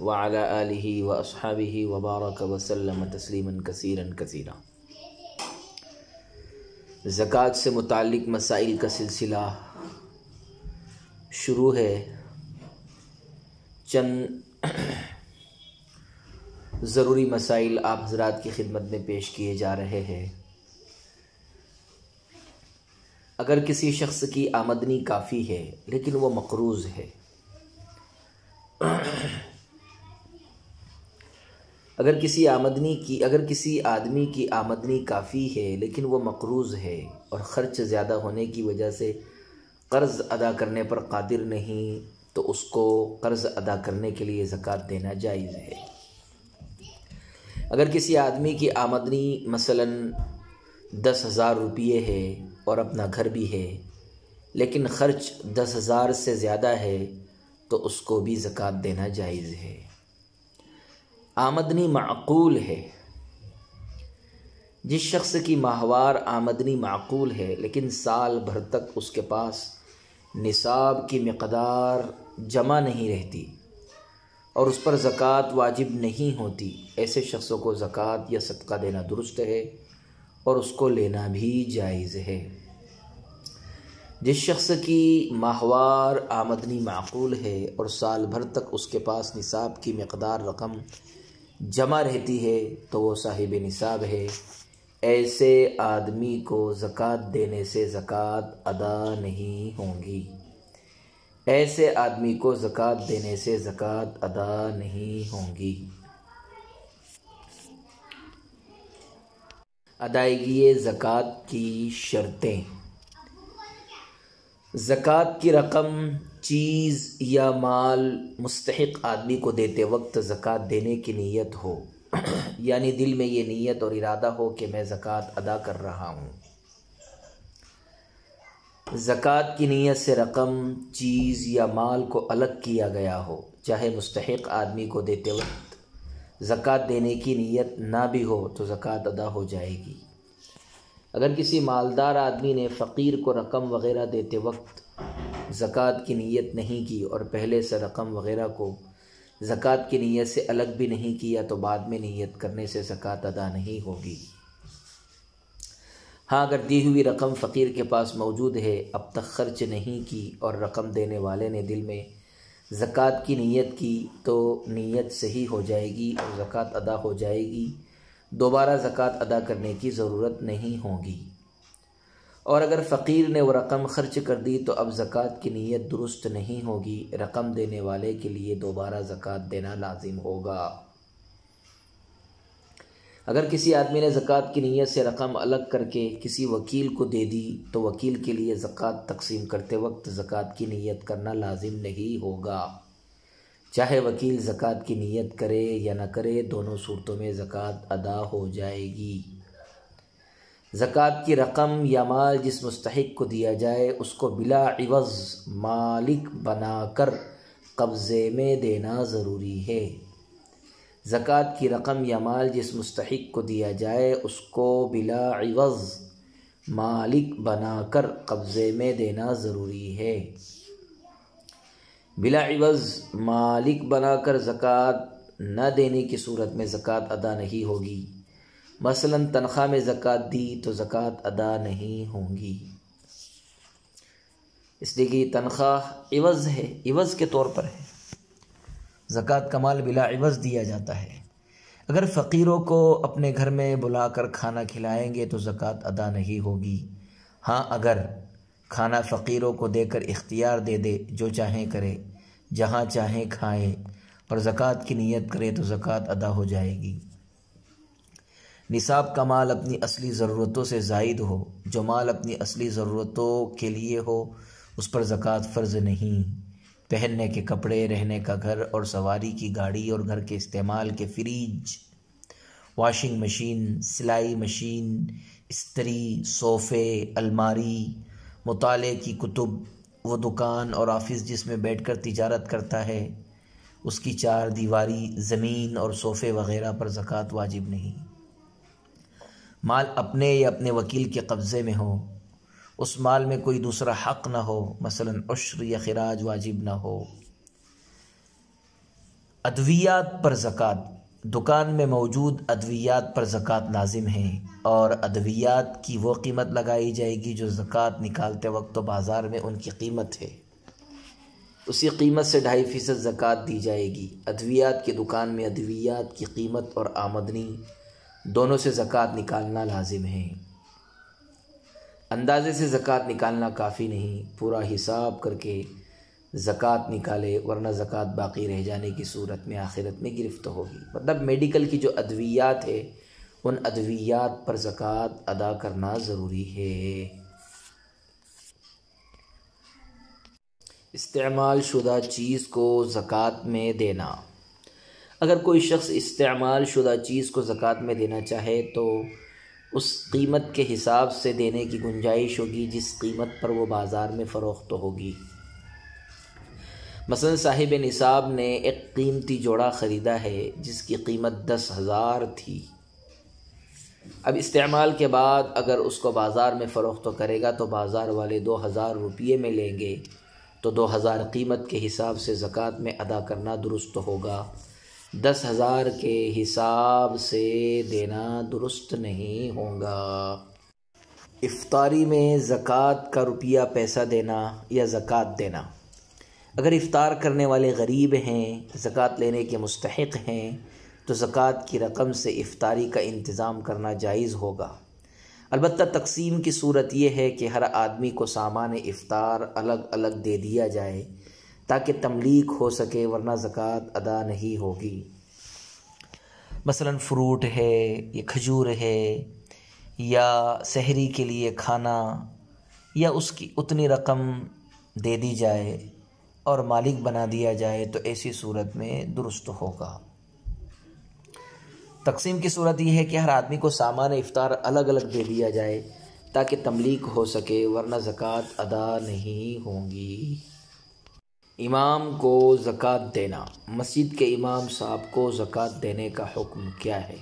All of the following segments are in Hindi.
व अला आलिहि व अस्हाबिहि व बारक वसल्लम तस्लीमन कसीरन कसीरा। ज़कात से मुताल्लिक़ मसाइल का सिलसिला शुरू है। चंद ज़रूरी मसाइल आप हज़रात की खिदमत में पेश किए जा रहे हैं। अगर किसी शख्स की आमदनी काफ़ी है लेकिन वो मक़रूज़ है, अगर किसी आदमी की आमदनी काफ़ी है लेकिन वो मक़रूज़ है और ख़र्च ज़्यादा होने की वजह से क़र्ज़ अदा करने पर क़ादिर नहीं, तो उसको क़र्ज़ अदा करने के लिए ज़कात देना जायज़ है। अगर किसी आदमी की आमदनी मसलन 10,000 रुपये है और अपना घर भी है लेकिन ख़र्च 10,000 से ज़्यादा है, तो उसको भी ज़कात देना जायज़ है। आमदनी माक़ूल है। जिस शख्स की माहवार आमदनी माक़ूल है लेकिन साल भर तक उसके पास निसाब की मिक़दार जमा नहीं रहती और उस पर ज़कात वाजिब नहीं होती, ऐसे शख्सों को ज़कात या सदका देना दुरुस्त है और उसको लेना भी जायज़ है। जिस शख्स की माहवार आमदनी माक़ूल है और साल भर तक उसके पास निसाब की मिक़दार रकम जमा रहती है, तो वो साहिब निसाब है। ऐसे आदमी को ज़कात देने से ज़कात अदा नहीं होंगी। ऐसे आदमी को ज़कात देने से ज़कात अदा नहीं होंगी। अदायगी ज़कात की शर्तें। ज़कात की रकम, चीज़ या माल मुस्तहिक़ आदमी को देते वक्त ज़कात देने की नीयत हो, यानी दिल में ये नीयत और इरादा हो कि मैं ज़कात अदा कर रहा हूँ। ज़कात की नीयत से रकम, चीज़ या माल को अलग किया गया हो, चाहे मुस्तहिक़ आदमी को देते वक्त ज़कात देने की नीयत ना भी हो, तो ज़कात अदा हो जाएगी। अगर किसी मालदार आदमी ने फ़कीर को रकम वग़ैरह देते वक्त ज़कात की नीयत नहीं की और पहले से रकम वग़ैरह को ज़कात की नीयत से अलग भी नहीं किया, तो बाद में नीयत करने से ज़कात अदा नहीं होगी। हाँ, अगर दी हुई रकम फ़कीर के पास मौजूद है, अब तक ख़र्च नहीं की और रकम देने वाले ने दिल में ज़कात की नीयत की, तो नीयत सही हो जाएगी और ज़कात अदा हो जाएगी। दोबारा ज़कात अदा करने की ज़रूरत नहीं होगी। और अगर फ़कीर ने वो रकम ख़र्च कर दी, तो अब ज़कात की नीयत दुरुस्त नहीं होगी। रकम देने वाले के लिए दोबारा ज़कात देना लाजिम होगा। अगर किसी आदमी ने ज़कात की नीयत से रकम अलग करके किसी वकील को दे दी, तो वकील के लिए ज़कात तकसीम करते वक्त ज़कात की नीयत करना लाजिम नहीं होगा। चाहे वकील ज़कात की नीयत करे या न करे, दोनों सूरतों में ज़कात अदा हो जाएगी। ज़कात की रकम या माल जिस मुस्तहिक़ को दिया जाए, उसको बिला इवज़ मालिक बनाकर कब्ज़े में देना ज़रूरी है। ज़कात की रकम या माल जिस मुस्तहिक़ को दिया जाए, उसको बिला इवज़ मालिक बनाकर कब्ज़े में देना ज़रूरी है। बिला इवज़ मालिक बनाकर ज़कात न देने की सूरत में ज़कात अदा नहीं होगी। मसलन तनख्वाह में ज़कात दी तो ज़कात अदा नहीं होगी, इसलिए कि तनख्वाह इवज़ है, इवज़ के तौर पर है। ज़कात का माल बिला इवज़ दिया जाता है। अगर फ़कीरों को अपने घर में बुलाकर खाना खिलाएंगे तो ज़कात अदा नहीं होगी। हाँ, अगर खाना फ़कीरों को देकर इख्तियार दे दे, जो चाहें करे, जहाँ चाहें खाएं और ज़कात की नीयत करे, तो ज़कात अदा हो जाएगी। निसाब का माल अपनी असली ज़रूरतों से ज़ायद हो, जो माल अपनी असली ज़रूरतों के लिए हो उस पर ज़कात फ़र्ज़ नहीं। पहनने के कपड़े, रहने का घर और सवारी की गाड़ी और घर के इस्तेमाल के फ्रिज वॉशिंग मशीन, सिलाई मशीन, इस्त्री, सोफ़े, अलमारी, मुताले की कुतुब, वो दुकान और ऑफ़िस जिसमें बैठकर तिजारत करता है, उसकी चार दीवारी, ज़मीन और सोफ़े वग़ैरह पर ज़कात वाजिब नहीं। माल अपने या अपने वकील के कब्ज़े में हो, उस माल में कोई दूसरा हक़ ना हो, मसलन उश्र या खिराज वाजिब ना हो। अद्वियात पर ज़कात, दुकान में मौजूद अद्वियात पर ज़कात लाजिम है और अद्वियात की वो कीमत लगाई जाएगी जो ज़कात निकालते वक्त तो बाज़ार में उनकी कीमत है, उसी कीमत से 2.5% ज़कात दी जाएगी। अद्वियात की दुकान में अद्वियात की कीमत और आमदनी दोनों से ज़कात निकालना लाजिम है। अंदाज़े से ज़कात निकालना काफ़ी नहीं, पूरा हिसाब करके ज़कात निकाले, वरना ज़कात बाकी रह जाने की सूरत में आखिरत में गिरफ्त होगी। मतलब मेडिकल की जो अद्वियात है उन अद्वियात पर ज़कात अदा करना ज़रूरी है। इस्तेमाल शुदा चीज़ को ज़कात में देना। अगर कोई शख्स इस्तेमाल शुदा चीज़ को ज़कात में देना चाहे तो उस कीमत के हिसाब से देने की गुंजाइश होगी जिस कीमत पर वो बाज़ार में फ़रोख्त होगी। मसलन साहिब निसाब ने एक कीमती जोड़ा ख़रीदा है जिसकी कीमत 10,000 थी। अब इस्तेमाल के बाद अगर उसको बाज़ार में फ़रोख्त करेगा तो बाज़ार वाले 2,000 रुपये में लेंगे, तो 2,000 कीमत के हिसाब से ज़कात में अदा करना दुरुस्त होगा। 10,000 के हिसाब से देना दुरुस्त नहीं होगा। इफ्तारी में ज़कात का रुपया पैसा देना या ज़कात देना। अगर इफ़्तार करने वाले गरीब हैं, ज़कात लेने के मुस्तहिक़ हैं, तो ज़कात की रकम से इफ़्तारी का इंतज़ाम करना जायज़ होगा। अलबत्ता तकसीम की सूरत यह है कि हर आदमी को सामान इफ़्तार अलग अलग दे दिया जाए ताकि तमलीक हो सके, वरना ज़कात अदा नहीं होगी। मसलन फ़्रूट है या खजूर है या सहरी के लिए खाना, या उसकी उतनी रकम दे दी जाए और मालिक बना दिया जाए तो ऐसी सूरत में दुरुस्त होगा। तकसीम की सूरत यह है कि हर आदमी को सामान इफ़्तार अलग अलग दे दिया जाए ताकि तमलीक हो सके, वरना ज़कात अदा नहीं होगी। इमाम को ज़कात देना। मस्जिद के इमाम साहब को ज़कात देने का हुक्म क्या है?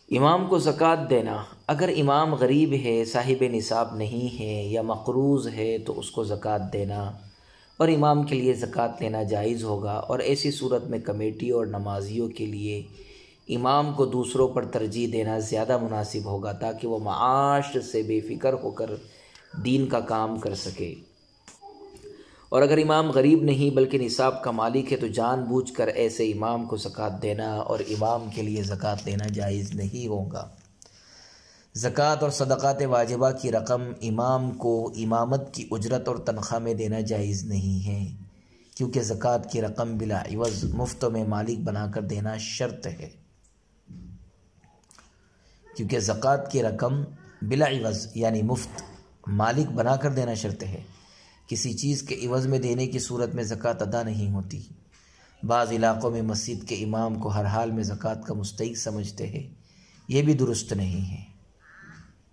इमाम को ज़कात देना, अगर इमाम गरीब है, साहिब निसाब नहीं है या मक़रूज़ है तो उसको ज़कात देना और इमाम के लिए ज़कात लेना जायज़ होगा। और ऐसी सूरत में कमेटी और नमाजियों के लिए इमाम को दूसरों पर तरजीह देना ज़्यादा मुनासिब होगा ताकि वो माश से बेफ़िक्र होकर दीन का काम कर सके। और अगर इमाम गरीब नहीं बल्कि निसाब का मालिक है तो जानबूझकर ऐसे इमाम को ज़कात देना और इमाम के लिए ज़कात देना जायज़ नहीं होगा। ज़कात और सदक़ात वाजिबा की रकम इमाम को इमामत की उजरत और तनख्वाह में देना जायज़ नहीं है, क्योंकि ज़कात की रकम बिला इवज़ मुफ्त में मालिक बनाकर देना शर्त है। क्योंकि ज़कात की रकम बिला इवज़ यानी मुफ्त मालिक बनाकर देना शर्त है, किसी चीज़ के इवज़ में देने की सूरत में ज़कात अदा नहीं होती। बाज़ इलाक़ों में मस्जिद के इमाम को हर हाल में ज़कात का मुस्तहिक़ समझते हैं, यह भी दुरुस्त नहीं है।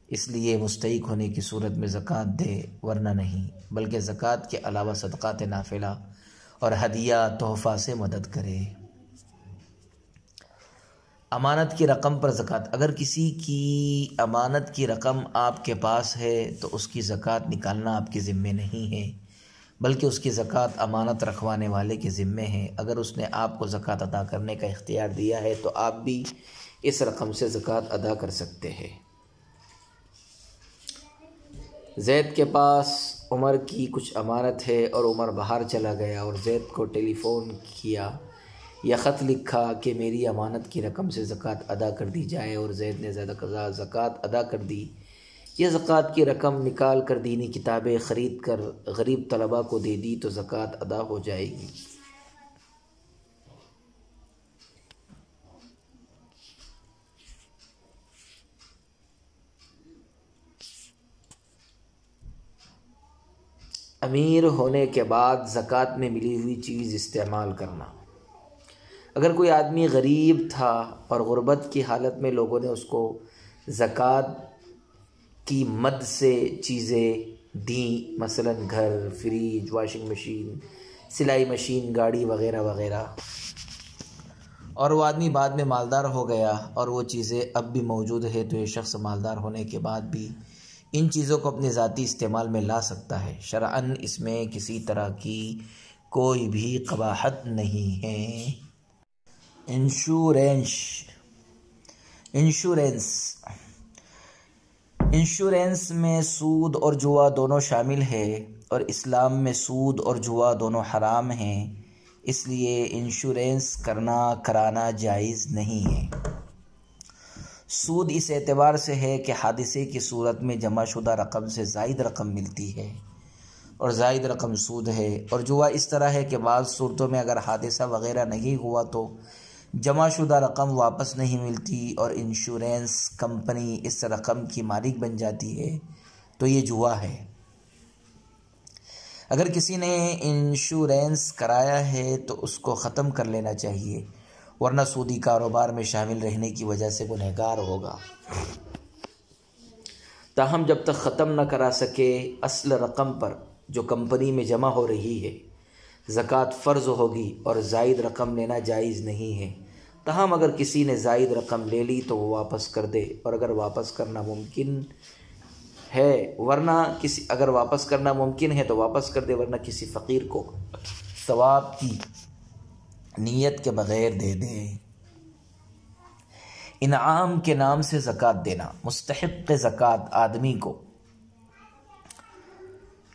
इसलिए मुस्तहिक़ होने की सूरत में ज़कात दे, वरना नहीं, बल्कि ज़कात के अलावा सदक़ात नाफिला और हदिया तोहफ़ा से मदद करे। अमानत की रकम पर ज़कात। अगर किसी की अमानत की रकम आपके पास है तो उसकी ज़कात निकालना आपके ज़िम्मे नहीं है, बल्कि उसकी ज़कात अमानत रखवाने वाले के ज़िम्मे है। अगर उसने आपको ज़कात अदा करने का इख्तियार दिया है तो आप भी इस रकम से ज़कात अदा कर सकते हैं। ज़ैद के पास उमर की कुछ अमानत है और उमर बाहर चला गया और ज़ैद को टेलीफ़ोन किया या ख़त लिखा कि मेरी अमानत की रकम से ज़कात अदा कर दी जाए, और ज़ैद ने ज़कात अदा कर दी। यह ज़कात की रकम निकाल कर दीनी किताबें ख़रीद कर गरीब तलबा को दे दी तो ज़कात अदा हो जाएगी। अमीर होने के बाद ज़कात में मिली हुई चीज़ इस्तेमाल करना। अगर कोई आदमी गरीब था और गुर्बत की हालत में लोगों ने उसको ज़कात की मद से चीज़ें दी, मसलन घर, फ्रिज, वॉशिंग मशीन, सिलाई मशीन, गाड़ी वगैरह वगैरह, और वो आदमी बाद में मालदार हो गया और वो चीज़ें अब भी मौजूद है, तो ये शख्स मालदार होने के बाद भी इन चीज़ों को अपने ज़ाती इस्तेमाल में ला सकता है। शरअन इसमें किसी तरह की कोई भी क़बाहत नहीं है। इंश्योरेंस में सूद और जुआ दोनों शामिल है और इस्लाम में सूद और जुआ दोनों हराम हैं, इसलिए इंश्योरेंस कराना जायज़ नहीं है। सूद इस एतबार से है कि हादिसे की सूरत में जमाशुदा रकम से ज़ायद रकम मिलती है और ज़ायद रकम सूद है, और जुआ इस तरह है कि बाज़ सूरतों में अगर हादिसा वग़ैरह नहीं हुआ तो जमाशुदा रकम वापस नहीं मिलती और इंश्योरेंस कंपनी इस रकम की मालिक बन जाती है, तो ये जुआ है। अगर किसी ने इंश्योरेंस कराया है तो उसको ख़त्म कर लेना चाहिए, वरना सूदी कारोबार में शामिल रहने की वजह से गुनहगार होगा। ताहम जब तक ख़त्म न करा सके असल रकम पर जो कंपनी में जमा हो रही है ज़कात फ़र्ज़ होगी और ज़ायद रकम लेना जायज़ नहीं है। ताहम अगर किसी ने ज़ायद रकम ले ली तो वो वापस कर दे, और अगर वापस करना मुमकिन है अगर वापस करना मुमकिन है तो वापस कर दे, वरना किसी फ़कीर को सवाब की नीयत के बग़ैर दे दे। इनाम के नाम से ज़कात देना। मुस्तहिक़ ज़कात आदमी को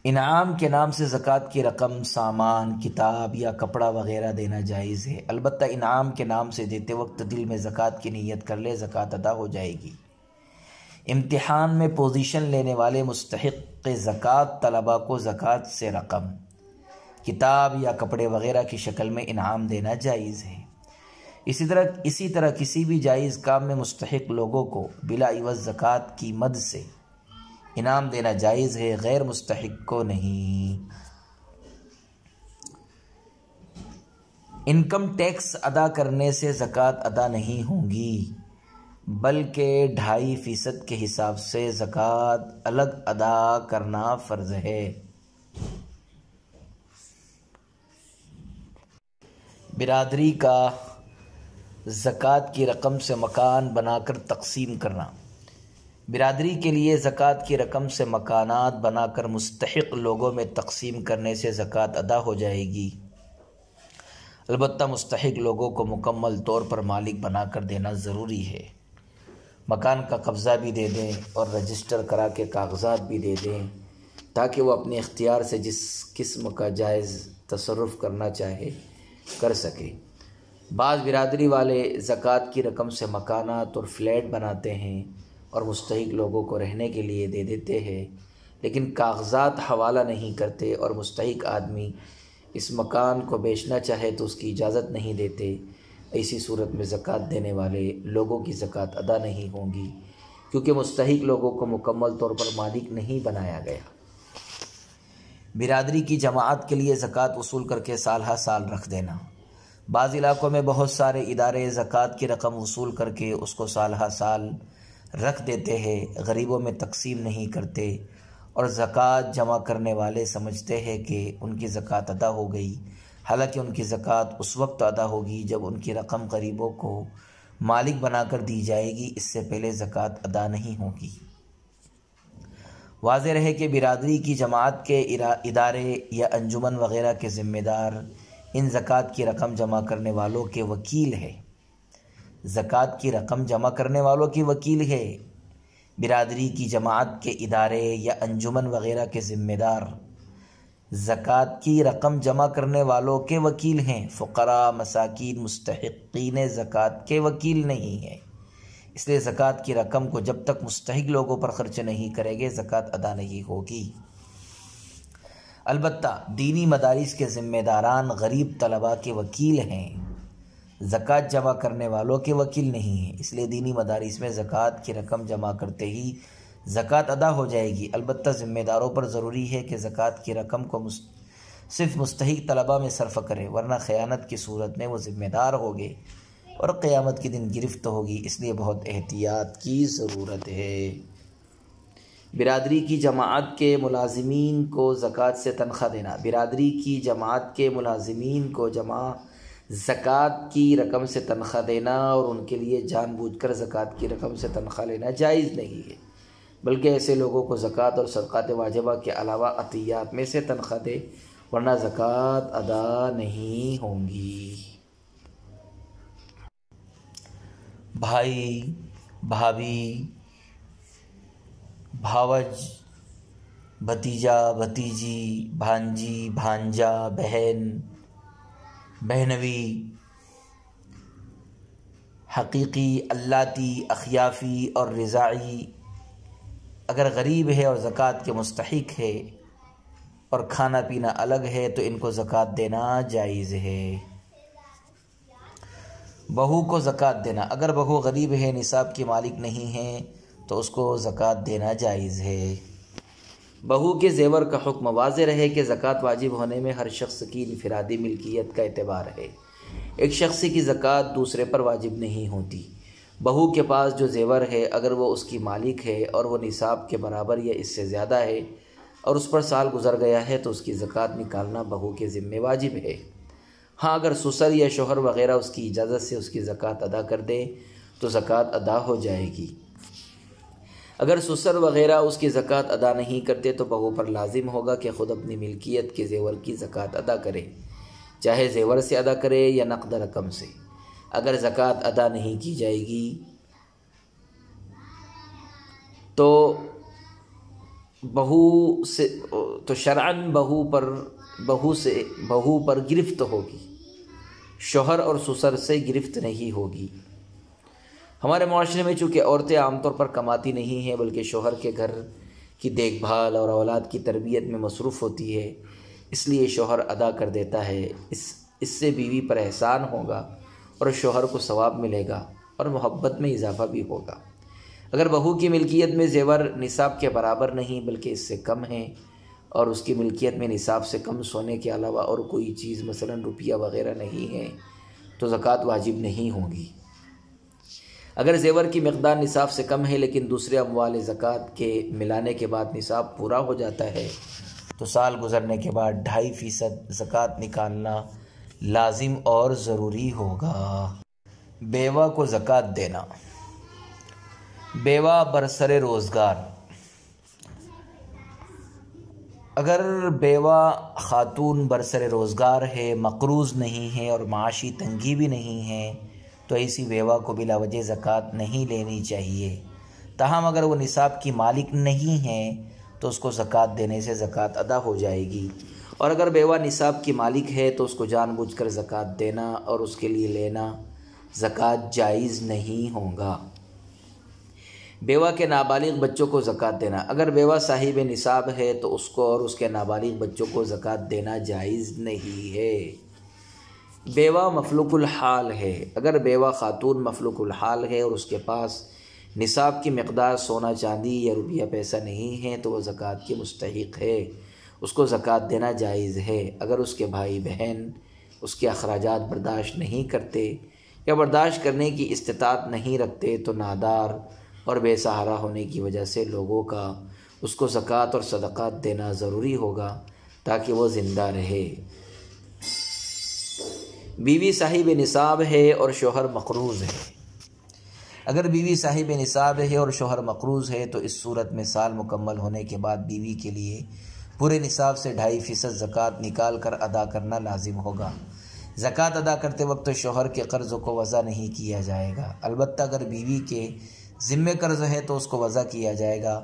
इनाम के नाम से ज़कात की रकम, सामान, किताब या कपड़ा वग़ैरह देना जायज़ है। अलबत्ता इनाम के नाम से देते वक्त दिल में ज़कात की नीयत कर ले, ज़कात अदा हो जाएगी। इम्तिहान में पोजीशन लेने वाले मुस्तहिक़ ज़कात तलबा को ज़कात से रकम, किताब या कपड़े वग़ैरह की शक्ल में इनाम देना जायज़ है। इसी तरह किसी भी जायज़ काम में मुस्तहिक़ लोगों को बिला इवज़ ज़कात की मद से इनाम देना जायज़ है, गैर मुस्तहिक़ को नहीं। इनकम टैक्स अदा करने से ज़कात अदा नहीं होगी, बल्कि 2.5% के हिसाब से ज़कात अलग अदा करना फ़र्ज़ है। बिरादरी का ज़कात की रकम से मकान बनाकर तक़सीम करना। बिरादरी के लिए ज़कात की रकम से मकानात बनाकर मुस्तहिक़ लोगों में तक़सीम करने से ज़कात अदा हो जाएगी। अलबत्ता मुस्तहिक़ लोगों को मुकम्मल तौर पर मालिक बनाकर देना ज़रूरी है। मकान का कब्ज़ा भी दे दें और रजिस्टर करा के कागज़ात भी दे दें, ताकि वो अपने इख्तियार से जिस किस्म का जायज़ तसर्रुफ़ करना चाहे कर सके। बाज़ बिरादरी वाले ज़कात की रकम से मकानात और फ्लैट बनाते हैं और मुस्तहिक़ लोगों को रहने के लिए दे देते हैं, लेकिन कागज़ात हवाला नहीं करते और मुस्तहिक़ आदमी इस मकान को बेचना चाहे तो उसकी इजाज़त नहीं देते। ऐसी सूरत में ज़कात देने वाले लोगों की ज़कात अदा नहीं होगी, क्योंकि मुस्तहिक़ लोगों को मुकम्मल तौर पर मालिक नहीं बनाया गया। बिरादरी की जमाअत के लिए ज़कात वसूल करके साल हर साल रख देना। बाज़ इलाक़ों में बहुत सारे इदारे ज़कात की रकम वसूल करके उसको साल हर साल रख देते हैं, गरीबों में तकसीम नहीं करते, और ज़कात जमा करने वाले समझते हैं कि उनकी ज़कात अदा हो गई, हालांकि उनकी ज़कात उस वक्त अदा होगी जब उनकी रकम गरीबों को मालिक बनाकर दी जाएगी, इससे पहले ज़कात अदा नहीं होगी। वाज़ेह रहे कि बिरादरी की जमात के इदारे या अंजुमन वग़ैरह के ज़िम्मेदार इन ज़कात की रकम जमा करने वालों के वकील है। ज़कात की रकम जमा करने वालों की वकील है। बिरादरी की जमात के इदारे या अंजुमन वग़ैरह के ज़िम्मेदार ज़कात की रकम जमा करने वालों के वकील हैं। फ़ुक़रा, मसाकीन, मुस्तहिक़ीन ज़कात के वकील नहीं हैं। इसलिए ज़कात की रकम को जब तक मुस्तहिक़ लोगों पर ख़र्च नहीं करेंगे ज़कात अदा नहीं होगी। अलबत्ता दीनी मदारिस के ज़िम्मेदारान गरीब तलबा के वकील हैं, ज़कात जमा करने वालों के वकील नहीं हैं। इसलिए दीनी मदारिस में ज़कात की रकम जमा करते ही ज़कात अदा हो जाएगी। अलबत्ता ज़िम्मेदारों पर ज़रूरी है कि ज़कात की रकम को सिर्फ मुस्तहिक तलबा में सर्फ करे, वरना ख़यानत की सूरत में वो ज़िम्मेदार होंगे और क़यामत के दिन गिरफ्त होगी। इसलिए बहुत एहतियात की ज़रूरत है। बिरादरी की जमात के मुलाजिमीन को ज़कात से तनख्वाह देना। बिरादरी की जमात के मुलाजिमीन को ज़कात की रकम से तनख्वाह देना और उनके लिए जानबूझकर ज़कात की रकम से तनख्वाह लेना जायज़ नहीं है, बल्कि ऐसे लोगों को ज़कात और सदक़ात वाजिबा के अलावा अतियात में से तनख्वाह दे, वरना ज़कात अदा नहीं होंगी। भाई, भाभी, भावज, भतीजा, भतीजी, भांजी, भांजा, बहन, बहनवी, हकीकी, अल्लाती, अखियाफ़ी और रिज़ाई अगर गरीब है और ज़कात के मुस्तहिक है और खाना पीना अलग है तो इनको ज़कात देना जायज़ है। बहू को ज़कात देना। अगर बहू गरीब है, निसाब की मालिक नहीं है तो उसको ज़कात देना जायज़ है। बहू के ज़ेवर का हुक्म वाज़े रहे कि ज़कात वाजिब होने में हर शख्स की इनफरादी मिल्कियत का एतबार है। एक शख्स की ज़कात दूसरे पर वाजिब नहीं होती। बहू के पास जो ज़ेवर है, अगर वो उसकी मालिक है और वो निसाब के बराबर या इससे ज़्यादा है और उस पर साल गुज़र गया है तो उसकी ज़कात निकालना बहू के ज़िम्मे वाजिब है। हाँ, अगर ससुर या शोहर वग़ैरह उसकी इजाज़त से उसकी ज़कात अदा कर दे तो ज़कात अदा हो जाएगी। अगर ससुर वग़ैरह उसकी ज़कात अदा नहीं करते तो बहू पर लाजिम होगा कि ख़ुद अपनी मिल्कियत के ज़ेवर की ज़कात अदा करे, चाहे ज़ेवर से अदा करे या नक़द रकम से। अगर ज़कात अदा नहीं की जाएगी तो शरअन बहू पर गिरफ्त होगी, शोहर और ससुर से गिरफ्त नहीं होगी। हमारे माशरे में चूँकि औरतें आमतौर पर कमाती नहीं हैं बल्कि शोहर के घर की देखभाल और औलाद की तरबियत में मसरूफ़ होती है, इसलिए शोहर अदा कर देता है। इससे बीवी पर एहसान होगा और शोहर को सवाब मिलेगा और मोहब्बत में इजाफ़ा भी होगा। अगर बहू की मिल्कियत में ज़ेवर निसाब के बराबर नहीं बल्कि इससे कम है और उसकी मिल्कियत में निसाब से कम सोने के अलावा और कोई चीज़ मसलन रुपया वग़ैरह नहीं है तो ज़कात वाजिब नहीं होगी। अगर ज़ेवर की मिक़दार निसाब से कम है लेकिन दूसरे अमवाल ज़कात के मिलाने के बाद निसाब पूरा हो जाता है तो साल गुज़रने के बाद 2.5% ज़कात निकालना लाजिम और ज़रूरी होगा। बेवा को ज़कात देना। बेवा बरसरे रोज़गार। अगर बेवा ख़ातून बरसरे रोज़गार है, मक़रूज़ नहीं है और माशी तंगी भी नहीं है तो ऐसी बेवा को बिला वजह ज़कात नहीं लेनी चाहिए। ताहम अगर वो निसाब की मालिक नहीं है तो उसको ज़कात देने से ज़कात अदा हो जाएगी, और अगर बेवा निसाब की मालिक है तो उसको जानबूझकर ज़कात देना और उसके लिए लेना ज़कात जायज़ नहीं होगा। बेवा के नाबालिग बच्चों को ज़कात देना। अगर बेवा साहिब निसाब है तो उसको और उसके नाबालिग बच्चों को ज़कात देना जायज़ नहीं है। बेवा मफलूकुल हाल है। अगर बेवा ख़ातून मफलूकुल हाल है और उसके पास निसाब की मिक़दार सोना चांदी या रुपया पैसा नहीं है तो वह ज़कात की मुस्तहिक़ है, उसको ज़कात देना जायज़ है। अगर उसके भाई बहन उसके अखराजात बर्दाश्त नहीं करते या बर्दाश्त करने की इस्तिताअत नहीं रखते तो नादार और बेसहारा होने की वजह से लोगों का उसको ज़कात और सदक़ात देना ज़रूरी होगा ताकि वो ज़िंदा रहे। बीवी साहिब निसाब है और शोहर मक़रूज़ है। अगर बीवी साहिब निसाब है और शोहर मक़रूज़ है तो इस सूरत में साल मुकम्मल होने के बाद बीवी के लिए पूरे निसाब से 2.5% ज़कात निकाल कर अदा करना लाजिम होगा। ज़कात अदा करते वक्त शोहर के कर्ज़ को वज़ा नहीं किया जाएगा। अलबत्ता अगर बीवी के ज़िम्मे कर्ज़ है तो उसको वज़ा किया जाएगा,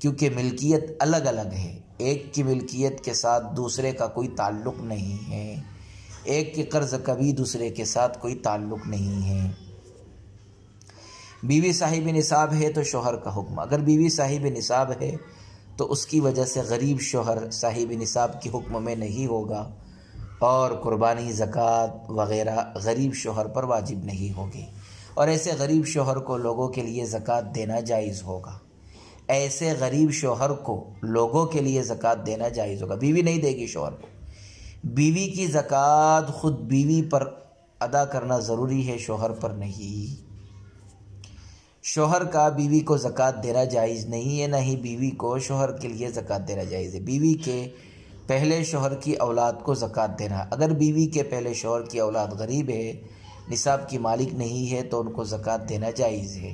क्योंकि मिल्कियत अलग अलग है। एक की मिल्कियत के साथ दूसरे का कोई ताल्लुक़ नहीं है, एक के कर्ज़ कभी दूसरे के साथ कोई ताल्लुक़ नहीं है। बीवी साहिब निसाब है तो शोहर का हुक्म। अगर बीवी साहिब निसाब है तो उसकी वजह से गरीब शोहर साहिब निसाब के हुक्म में नहीं होगा और कुर्बानी, ज़कात वग़ैरह गरीब शोहर पर वाजिब नहीं होगी, और ऐसे गरीब शोहर को लोगों के लिए ज़कात देना जायज़ होगा। ऐसे गरीब शोहर को लोगों के लिए ज़कात देना जायज़ होगा। बीवी नहीं देगी शोहर को, बीवी की ज़कात ख़ुद बीवी पर अदा करना ज़रूरी है, शोहर पर नहीं। शोहर का बीवी को ज़कात देना जायज़ नहीं है, ना ही बीवी को शोहर के लिए ज़कात देना जायज़ है। बीवी के पहले शोहर की औलाद को ज़कात देना, अगर बीवी के पहले शोहर की औलाद गरीब है, निसाब की मालिक नहीं है, तो उनको ज़कात देना जायज़ है।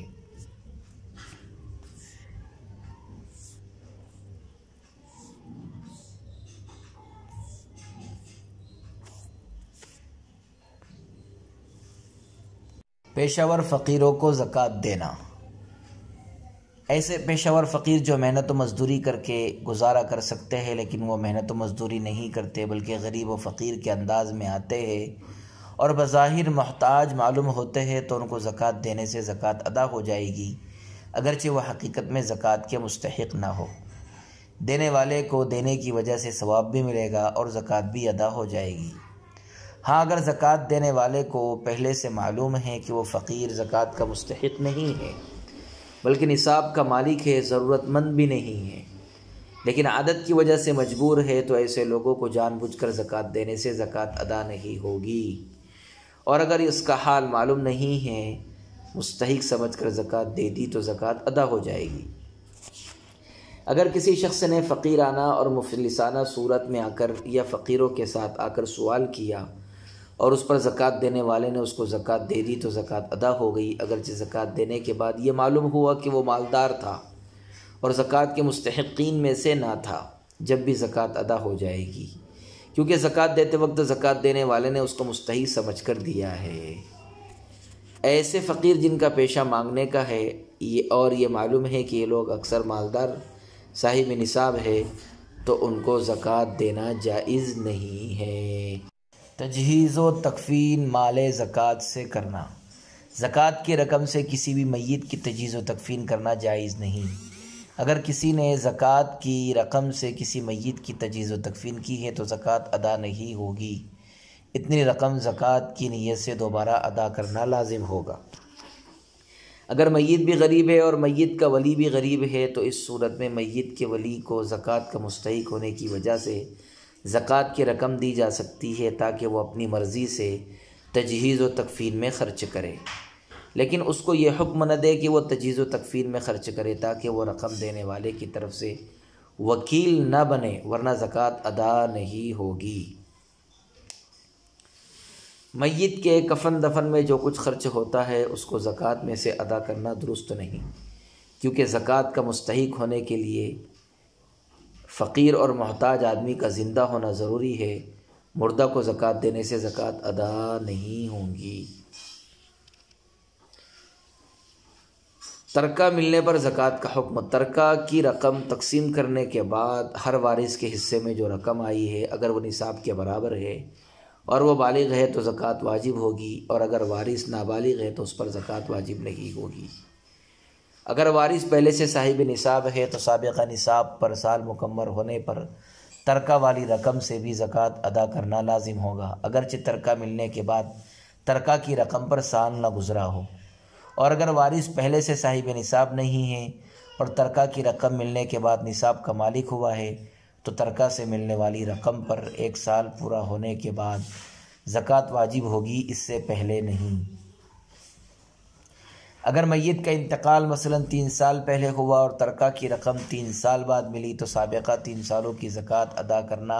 पेशावर फ़कीरों को ज़कात देना। ऐसे पेशावर फ़कीर जो मेहनत व मज़दूरी करके गुजारा कर सकते हैं, लेकिन वो मेहनत व मज़दूरी नहीं करते बल्कि गरीब व फ़कीर के अंदाज़ में आते हैं और बज़ाहिर मोहताज मालूम होते हैं, तो उनको ज़कात देने से ज़कात अदा हो जाएगी, अगरचे वह हकीकत में ज़कात के मुस्तहिक़ ना हो। देने वाले को देने की वजह से सवाब भी मिलेगा और ज़कात भी अदा हो जाएगी। हाँ, अगर ज़कात देने वाले को पहले से मालूम है कि वो फ़कीर ज़कात का मुस्तहिक़ नहीं है बल्कि निसाब का मालिक है, ज़रूरतमंद भी नहीं है, लेकिन आदत की वजह से मजबूर है, तो ऐसे लोगों को जानबूझकर ज़कात देने से ज़कात अदा नहीं होगी। और अगर इसका हाल मालूम नहीं है, मुस्तहिक़ समझकर ज़कात दे दी तो ज़कात अदा हो जाएगी। अगर किसी शख्स ने फ़कीराना और मुफलिसाना सूरत में आकर या फ़कीरों के साथ आकर सवाल किया और उस पर ज़कात देने वाले ने उसको ज़कात दे दी तो ज़कात अदा हो गई, अगरचे ज़कात देने के बाद ये मालूम हुआ कि वो मालदार था और ज़कात के मुस्तहिक़ीन में से ना था, जब भी ज़कात अदा हो जाएगी, क्योंकि ज़कात देते वक्त ज़कात देने वाले ने उसको मुस्तहिक़ समझ कर दिया है। ऐसे फ़कीर जिनका पेशा मांगने का है ये मालूम है कि ये लोग अक्सर मालदार साहिब निसाब है, तो उनको ज़कात देना जायज़ नहीं है। तजहीज़ व तकफ़ीन माले ज़कात से करना। ज़कात की रकम से किसी भी मय्यत की तजहीज़ व तकफ़ीन करना जायज़ नहीं। अगर किसी ने ज़कात की रकम से किसी मय्यत की तजहीज़ व तकफ़ीन की है तो ज़कात अदा नहीं होगी। इतनी रकम ज़कात की नीयत से दोबारा अदा करना लाजिम होगा। अगर मय्यत भी गरीब है और मय्यत का वली भी गरीब है, तो इस सूरत में मय्यत के वली को ज़कात का मुस्तहिक़ होने की वजह से ज़कात की रकम दी जा सकती है, ताकि वो अपनी मर्ज़ी से तजहीज़ व तकफ़ीन में ख़र्च करे, लेकिन उसको ये हुक्म न दे कि वो तजहीज़ व तकफ़ीन में ख़र्च करे, ताकि वो रकम देने वाले की तरफ से वकील न बने, वरना ज़कात अदा नहीं होगी। मय्यत के कफन दफन में जो कुछ खर्च होता है उसको ज़कात में से अदा करना दुरुस्त नहीं, क्योंकि ज़कात का मुस्तहिक़ होने के लिए फ़कीर और मोहताज आदमी का ज़िंदा होना ज़रूरी है। मुर्दा को ज़कात देने से ज़कात अदा नहीं होगी। तरका मिलने पर ज़कात का हुक्म। तरका की रकम तकसीम करने के बाद हर वारिस के हिस्से में जो रकम आई है, अगर वो निसाब के बराबर है और वो बालिग है तो ज़कात वाजिब होगी, और अगर वारिस नाबालिग है तो उस पर ज़कात वाजिब नहीं होगी। अगर वारिस पहले से साहिब निसाब है तो साबिक़ा निसाब पर साल मुकम्मल होने पर तरका वाली रकम से भी ज़कात अदा करना लाजिम होगा, अगरचे तरका मिलने के बाद तरका की रकम पर साल न गुज़रा हो। और अगर वारिस पहले से साहिब निसाब नहीं है और तरका की रकम मिलने के बाद निसाब का मालिक हुआ है, तो तरका से मिलने वाली रकम पर 1 साल पूरा होने के बाद ज़कात वाजिब होगी, इससे पहले नहीं। अगर मय्यत का इंतकाल मसलन 3 साल पहले हुआ और तरका की रकम 3 साल बाद मिली, तो साबिक़ा 3 सालों की ज़कात अदा करना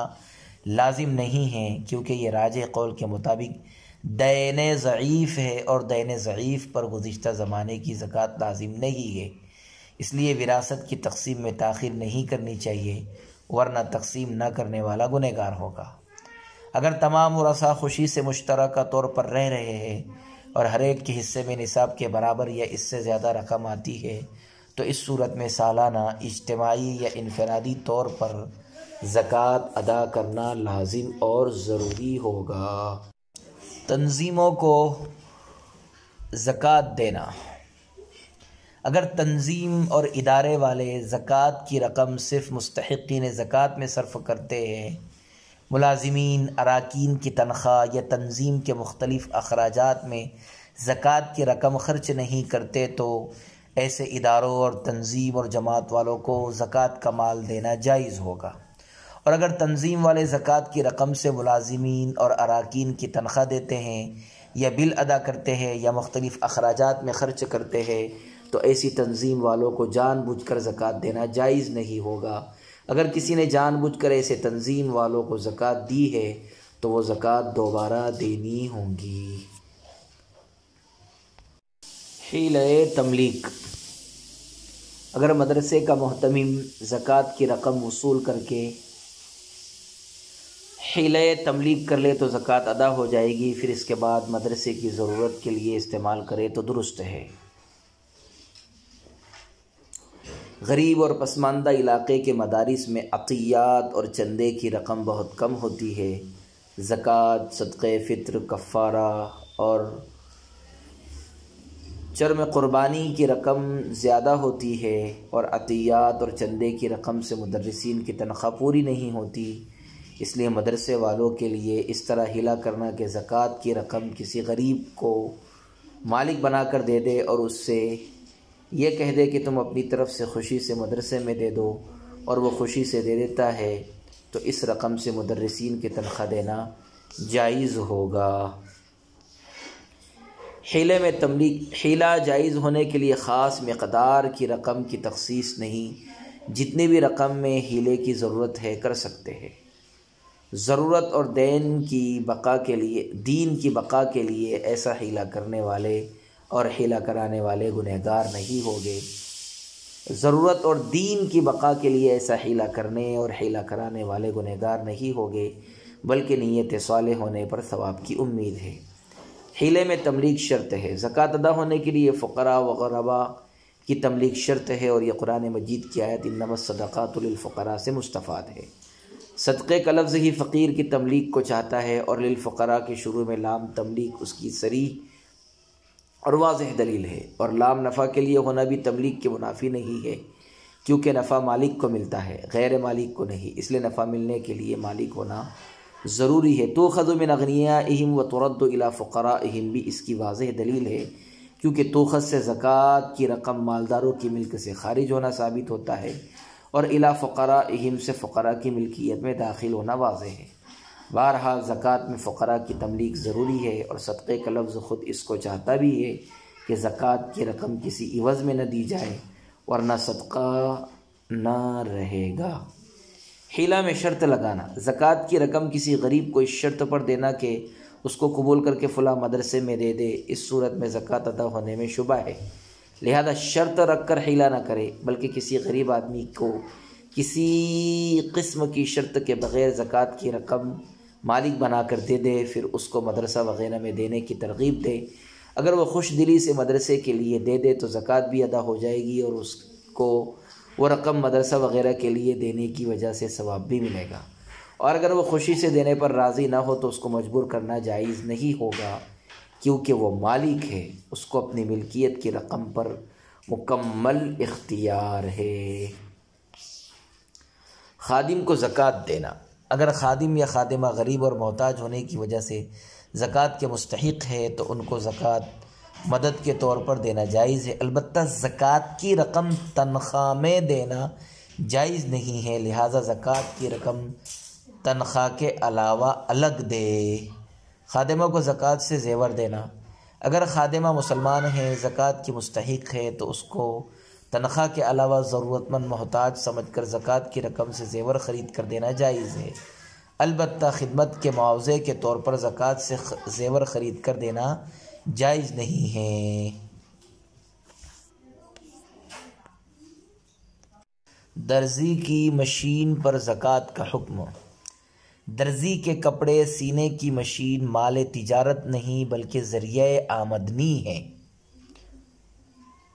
लाजिम नहीं है, क्योंकि ये राजे कौल के मुताबिक दैन ज़ईफ़ है और दैन ज़ईफ़ पर गुज़िश्ता ज़माने की ज़कात लाजिम नहीं है। इसलिए विरासत की तक़सीम में ताख़ीर नहीं करनी चाहिए, वरना तक़सीम न करने वाला गुनहगार होगा। अगर तमाम वरसा खुशी से मुश्तरका तौर पर रह रहे हैं और हर एक के हिस्से में निसाब के बराबर या इससे ज़्यादा रकम आती है, तो इस सूरत में सालाना इज्तिमाई या इनफरादी तौर पर ज़कात अदा करना लाजिम और ज़रूरी होगा। तंजीमों को ज़कात देना। अगर तंजीम और इदारे वाले ज़कात की रकम सिर्फ़ मुस्तहिक़ीन ज़कात में सर्फ़ करते हैं, मुलाजिमीन अराकीन की तनख्वाह या तंजीम के मुख्तलिफ़ अखराजात में ज़कात की रकम ख़र्च नहीं करते, तो ऐसे इदारों और तंजीम और जमात वालों को ज़कात का माल देना जायज़ होगा। और अगर तंजीम वाले ज़कात की रकम से मुलाजिमीन और अराकीन की तनख्वाह देते हैं या बिल अदा करते हैं या मुख्तलिफ़ अखराजात में ख़र्च करते हैं तो ऐसी तंजीम वालों को जानबूझकर ज़कात देना जायज़ नहीं होगा। अगर किसी ने जानबूझकर ऐसे तंजीम वालों को ज़कात दी है तो वो ज़कात दोबारा देनी होगी। हीले तमलीक, अगर मदरसे का मोहतमिम ज़कात की रकम वसूल करके हीले तमलीक कर ले तो ज़कात अदा हो जाएगी, फिर इसके बाद मदरसे की ज़रूरत के लिए इस्तेमाल करे तो दुरुस्त है। गरीब और पसमानदा इलाक़े के मदारिस में अतियात और चंदे की रकम बहुत कम होती है। ज़कात, सदक़े फ़ित्र, कफ़ारा और चर्म क़ुरबानी की रकम ज़्यादा होती है और अतियात और चंदे की रकम से मुदर्रिसीन की तनख्वाह पूरी नहीं होती। इसलिए मदरसे वालों के लिए इस तरह हिला करना कि ज़कात की रकम किसी गरीब को मालिक बनाकर दे दे और उससे ये कह दे कि तुम अपनी तरफ से खुशी से मदरसे में दे दो, और वो खुशी से दे देता है तो इस रकम से मुदर्रिसीन की तनख्वाह देना जायज़ होगा। हीले में तमलीक, हीला जायज़ होने के लिए ख़ास मक़दार की रकम की तख़सीस नहीं, जितनी भी रकम में हीले की ज़रूरत है कर सकते हैं। ज़रूरत और दीन की बका के लिए ऐसा हीला करने वाले और हीला कराने वाले गुनहगार नहीं होंगे। ज़रूरत और दीन की बका के लिए ऐसा हीला करने और हीला कराने वाले गुनहगार नहीं होंगे, बल्कि नीयत सालेह होने पर सवाब की उम्मीद है। हीले में तमलीक शर्त है। ज़कात अदा होने के लिए फ़ुक़रा व ग़ुरबा की तमलीक शर्त है और यह कुरान मजीद की आयत इन्नमस सदक़ातु लिल फ़ुक़रा से मुस्तफ़ाद है। सदक़े का लफ्ज़ ही फ़कीर की तमलीक को चाहता है और लिल फ़ुक़रा के शुरू में लाम तमलीक उसकी सरीह और वाज़ेह दलील है, और लाम नफ़ा के लिए होना भी तमलीक के मुनाफी नहीं है, क्योंकि नफ़ा मालिक को मिलता है गैर मालिक को नहीं। इसलिए नफ़ा मिलने के लिए मालिक होना ज़रूरी है। तो ख़ज़ु मिन अग़नियाइहिम व तुरद्दु इला फ़ुक़राइहिम भी इसकी वाज़ेह दलील है, क्योंकि तोख़ज़ से ज़कात की रकम मालदारों की मिल्क से खारिज होना साबित होता है और इला फ़ुक़राइहिम से फ़ुक़रा की मिल्कियत में दाखिल होना वाज़ेह है। बहरहाल ज़कात में फ़ुक़रा की तमलीक ज़रूरी है और सदक़े का लफ्ज़ ख़ुद इसको चाहता भी है कि ज़कात की रकम किसी इवज़ में न दी जाए, वरना सदक़ा न रहेगा। हीला में शर्त लगाना, ज़कात की रकम किसी गरीब को इस शर्त पर देना कि उसको कबूल करके फ़लाँ मदरसे में दे दे, इस सूरत में ज़कात अदा होने में शुबा है। लिहाजा शर्त रख कर हीला न करे, बल्कि किसी गरीब आदमी को किसी किस्म की शर्त के बग़ैर ज़कात की रकम मालिक बना कर दे दे, फिर उसको मदरसा वग़ैरह में देने की तरग़ीब दे। अगर वह खुश दिली से मदरसे के लिए दे दे तो ज़कात भी अदा हो जाएगी और उसको वो रकम मदरसा वग़ैरह के लिए देने की वजह से सवाब भी मिलेगा। और अगर वो खुशी से देने पर राज़ी ना हो तो उसको मजबूर करना जायज़ नहीं होगा, क्योंकि वो मालिक है, उसको अपनी मिल्कियत की रकम पर मुकम्मल इख्तियार है। खादिम को ज़कात देना, अगर खादिम या खादिमा गरीब और मोहताज होने की वजह से ज़कात के मुस्तहिक़ है तो उनको ज़कात मदद के तौर पर देना जायज़ है। अलबत्ता ज़कात की रकम तनख्वाह में देना जायज़ नहीं है, लिहाजा ज़कात की रकम तनख्वाह के अलावा अलग दे। खादिमा को ज़कात से ज़ेवर देना, अगर खादिमा मुसलमान है, ज़कात की मुस्तहिक़ है तो उसको तनख्वाह के अलावा ज़रूरतमंद मोहताज समझकर ज़कात की रकम से ज़ेवर ख़रीद कर देना जायज़ है। अलबत्ता खिदमत के मुआवज़े के तौर पर ज़कात से ज़ेवर ख़रीद कर देना जायज़ नहीं है। दर्जी की मशीन पर ज़कात का हुक्म। दर्जी के कपड़े सीने की मशीन माल तिजारत नहीं बल्कि ज़रिए आमदनी है,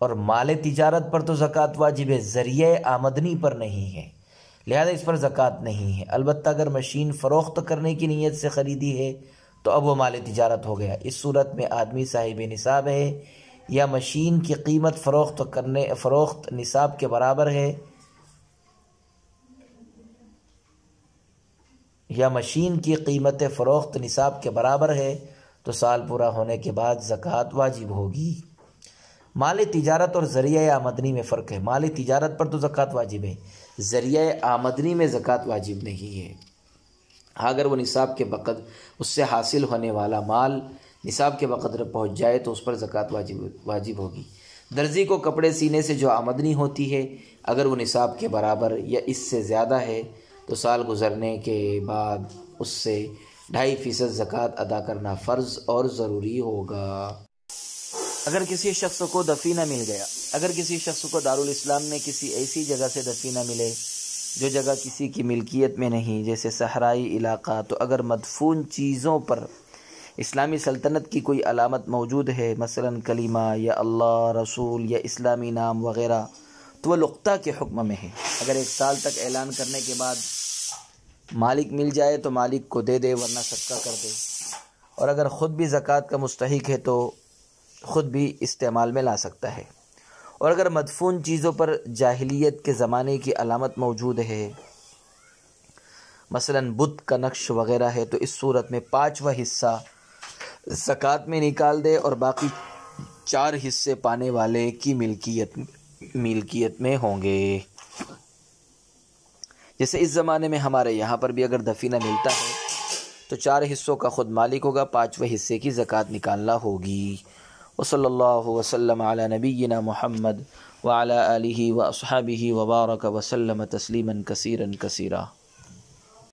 और माल तिजारत पर तो ज़कात वाजिब है, ज़रिए आमदनी पर नहीं है, लिहाजा इस पर ज़कात नहीं है। अलबत्ता अगर मशीन फ़रोख्त करने की नीयत से ख़रीदी है तो अब वो माल तिजारत हो गया। इस सूरत में आदमी साहिब निसाब है या मशीन की कीमत फ़रोख्त निसाब के बराबर है, या मशीन की कीमत फ़रोख्त निसाब के बराबर है तो साल पूरा होने के बाद ज़कात वाजिब होगी। माल तिजारत और ज़रिया आमदनी में फ़र्क है। माल तिजारत पर तो ज़कात वाजिब है, ज़रिया आमदनी में ज़कात वाजिब नहीं है। अगर वो निसाब के वक़्त उससे हासिल होने वाला माल निसाब के वक़्त पहुँच जाए तो उस पर ज़कात वाजिब होगी। दर्जी को कपड़े सीने से जो आमदनी होती है, अगर वो निसाब के बराबर या इससे ज़्यादा है तो साल गुज़रने के बाद उससे 2.5% ज़कात अदा करना फ़र्ज़ और ज़रूरी होगा। अगर किसी शख्स को दफीना मिल गया, अगर किसी शख्स को दारुल इस्लाम में किसी ऐसी जगह से दफीना मिले जो जगह किसी की मिल्कियत में नहीं, जैसे सहराई इलाका, तो अगर मदफून चीज़ों पर इस्लामी सल्तनत की कोई अलामत मौजूद है, मसलन कलीमा या अल्लाह रसूल या इस्लामी नाम वग़ैरह, तो वह लुक़्ता के हुक्म में है। अगर 1 साल तक ऐलान करने के बाद मालिक मिल जाए तो मालिक को दे दे, वरना सदका कर दे। और अगर ख़ुद भी ज़कात का मुस्तहिक है तो ख़ुद भी इस्तेमाल में ला सकता है। और अगर मदफून चीज़ों पर जाहिलियत के ज़माने की अलामत मौजूद है, मसलन बुत का नक्श वग़ैरह है, तो इस सूरत में 5वां हिस्सा ज़कात में निकाल दे और बाकी 4 हिस्से पाने वाले की मिल्कियत में होंगे। जैसे इस ज़माने में हमारे यहाँ पर भी अगर दफीना मिलता है तो 4 हिस्सों का ख़ुद मालिक होगा, 5वें हिस्से की ज़कात निकालना होगी। वसल्लल्लाहु वसल्लम अला नबीना मुहम्मद व अला आलिहि व अस्हाबिहि व बारक वसल्लम तस्लीमन कसीरन कसीरा।